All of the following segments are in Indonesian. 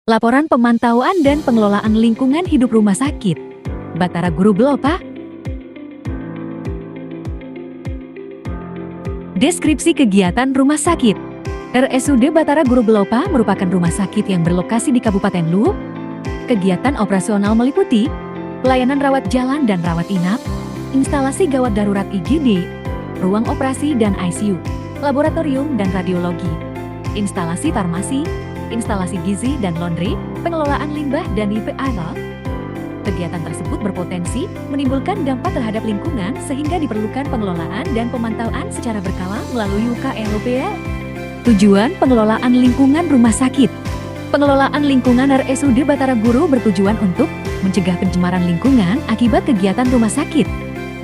Laporan pemantauan dan pengelolaan lingkungan hidup rumah sakit Batara Guru Belopa. Deskripsi kegiatan rumah sakit. RSUD Batara Guru Belopa merupakan rumah sakit yang berlokasi di Kabupaten Luwu. Kegiatan operasional meliputi pelayanan rawat jalan dan rawat inap, instalasi gawat darurat IGD, ruang operasi dan ICU, laboratorium dan radiologi, instalasi farmasi, instalasi gizi dan laundry, pengelolaan limbah dan IPAL. Kegiatan tersebut berpotensi menimbulkan dampak terhadap lingkungan sehingga diperlukan pengelolaan dan pemantauan secara berkala melalui UKLOPL. Tujuan pengelolaan lingkungan rumah sakit. Pengelolaan lingkungan RSUD Batara Guru bertujuan untuk mencegah pencemaran lingkungan akibat kegiatan rumah sakit,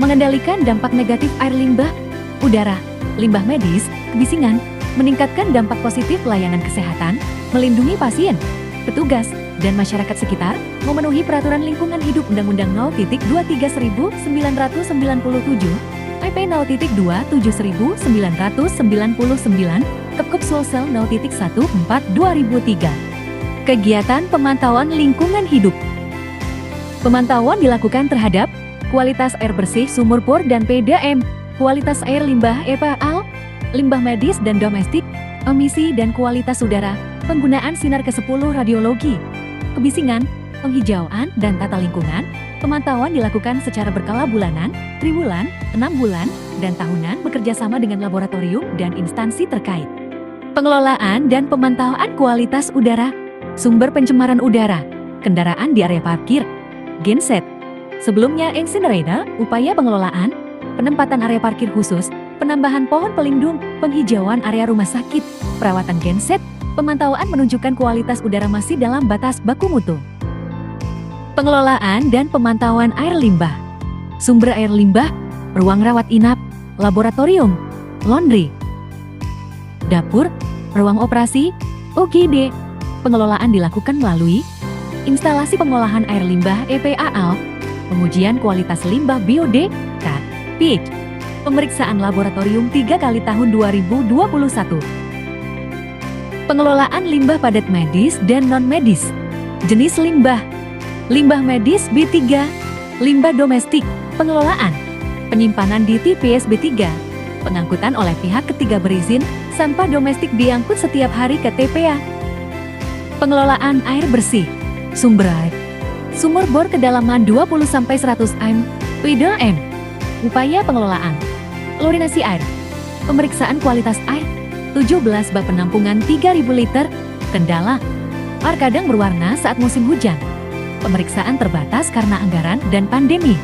mengendalikan dampak negatif air limbah, udara, limbah medis, kebisingan, meningkatkan dampak positif layanan kesehatan, melindungi pasien, petugas, dan masyarakat sekitar, memenuhi peraturan lingkungan hidup Undang-Undang 0.23.1997, PP 0.27.1999, Kepkop Sulsel 0.14/2003. Kegiatan pemantauan lingkungan hidup. Pemantauan dilakukan terhadap kualitas air bersih sumur bor dan PDAM, kualitas air limbah EPAL, limbah medis dan domestik, emisi dan kualitas udara, penggunaan sinar ke-10 radiologi, kebisingan, penghijauan dan tata lingkungan. Pemantauan dilakukan secara berkala bulanan, triwulan, 6 bulan, dan tahunan bekerjasama dengan laboratorium dan instansi terkait. Pengelolaan dan pemantauan kualitas udara, sumber pencemaran udara, kendaraan di area parkir, genset. Sebelumnya incinerator, upaya pengelolaan, penempatan area parkir khusus, penambahan pohon pelindung, penghijauan area rumah sakit, perawatan genset, pemantauan menunjukkan kualitas udara masih dalam batas baku mutu. Pengelolaan dan pemantauan air limbah, sumber air limbah, ruang rawat inap, laboratorium, laundry, dapur, ruang operasi, UGD. Pengelolaan dilakukan melalui instalasi pengolahan air limbah EPAL, pengujian kualitas limbah BOD, CAT, pH, pemeriksaan laboratorium 3 kali tahun 2021. Pengelolaan limbah padat medis dan non-medis. Jenis limbah. Limbah medis B3, limbah domestik, pengelolaan, penyimpanan di TPS B3, pengangkutan oleh pihak ketiga berizin, sampah domestik diangkut setiap hari ke TPA. Pengelolaan air bersih, sumber air, sumur bor kedalaman 20-100 m, PDAM, upaya pengelolaan, klorinasi air, pemeriksaan kualitas air, 17 bak penampungan 3.000 liter, kendala, air kadang berwarna saat musim hujan, pemeriksaan terbatas karena anggaran dan pandemi.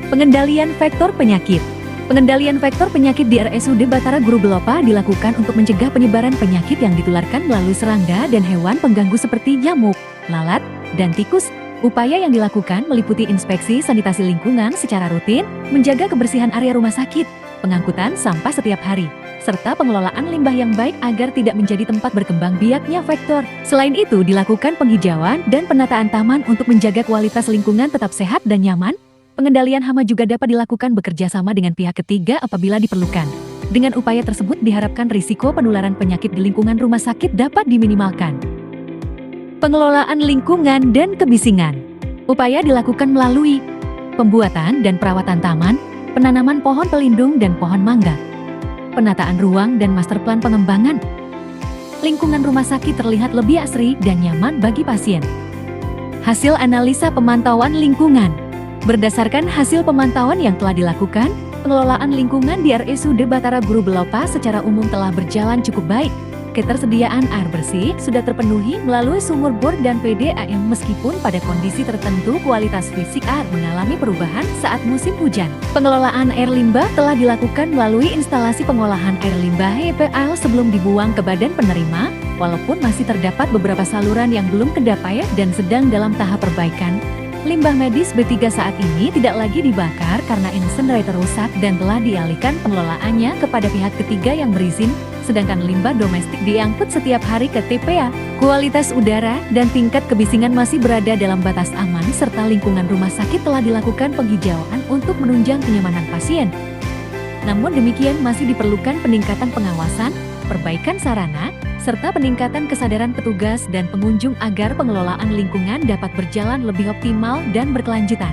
Pengendalian faktor penyakit. Pengendalian faktor penyakit di RSUD Batara Guru Belopa dilakukan untuk mencegah penyebaran penyakit yang ditularkan melalui serangga dan hewan pengganggu seperti nyamuk, lalat, dan tikus. Upaya yang dilakukan meliputi inspeksi sanitasi lingkungan secara rutin, menjaga kebersihan area rumah sakit, pengangkutan sampah setiap hari, serta pengelolaan limbah yang baik agar tidak menjadi tempat berkembang biaknya faktor. Selain itu, dilakukan penghijauan dan penataan taman untuk menjaga kualitas lingkungan tetap sehat dan nyaman. Pengendalian hama juga dapat dilakukan bekerja sama dengan pihak ketiga apabila diperlukan. Dengan upaya tersebut diharapkan risiko penularan penyakit di lingkungan rumah sakit dapat diminimalkan. Pengelolaan lingkungan dan kebisingan. Upaya dilakukan melalui pembuatan dan perawatan taman, penanaman pohon pelindung dan pohon mangga, penataan ruang dan master plan pengembangan. Lingkungan rumah sakit terlihat lebih asri dan nyaman bagi pasien. Hasil analisa pemantauan lingkungan. Berdasarkan hasil pemantauan yang telah dilakukan, pengelolaan lingkungan di RSUD Batara Guru Belopa secara umum telah berjalan cukup baik. Ketersediaan air bersih sudah terpenuhi melalui sumur bor dan PDAM meskipun pada kondisi tertentu kualitas fisik air mengalami perubahan saat musim hujan. Pengelolaan air limbah telah dilakukan melalui instalasi pengolahan air limbah EPAL sebelum dibuang ke badan penerima, walaupun masih terdapat beberapa saluran yang belum kedap air dan sedang dalam tahap perbaikan. Limbah medis B3 saat ini tidak lagi dibakar karena incinerator rusak dan telah dialihkan pengelolaannya kepada pihak ketiga yang berizin, sedangkan limbah domestik diangkut setiap hari ke TPA. Kualitas udara dan tingkat kebisingan masih berada dalam batas aman serta lingkungan rumah sakit telah dilakukan penghijauan untuk menunjang kenyamanan pasien. Namun demikian masih diperlukan peningkatan pengawasan, perbaikan sarana, serta peningkatan kesadaran petugas dan pengunjung agar pengelolaan lingkungan dapat berjalan lebih optimal dan berkelanjutan.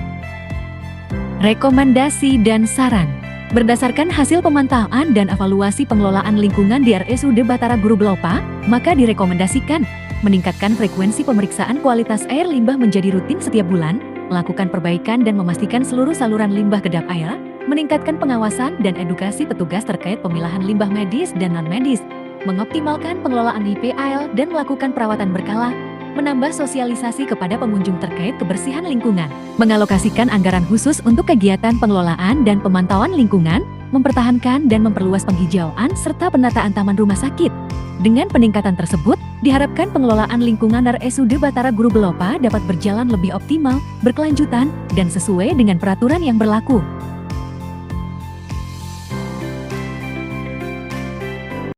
Rekomendasi dan saran. Berdasarkan hasil pemantauan dan evaluasi pengelolaan lingkungan di RSUD Batara Guru Belopa, maka direkomendasikan meningkatkan frekuensi pemeriksaan kualitas air limbah menjadi rutin setiap bulan, melakukan perbaikan dan memastikan seluruh saluran limbah kedap air, meningkatkan pengawasan dan edukasi petugas terkait pemilahan limbah medis dan non-medis, mengoptimalkan pengelolaan IPAL dan melakukan perawatan berkala, menambah sosialisasi kepada pengunjung terkait kebersihan lingkungan, mengalokasikan anggaran khusus untuk kegiatan pengelolaan dan pemantauan lingkungan, mempertahankan dan memperluas penghijauan serta penataan taman rumah sakit. Dengan peningkatan tersebut, diharapkan pengelolaan lingkungan RSUD Batara Guru Belopa dapat berjalan lebih optimal, berkelanjutan, dan sesuai dengan peraturan yang berlaku.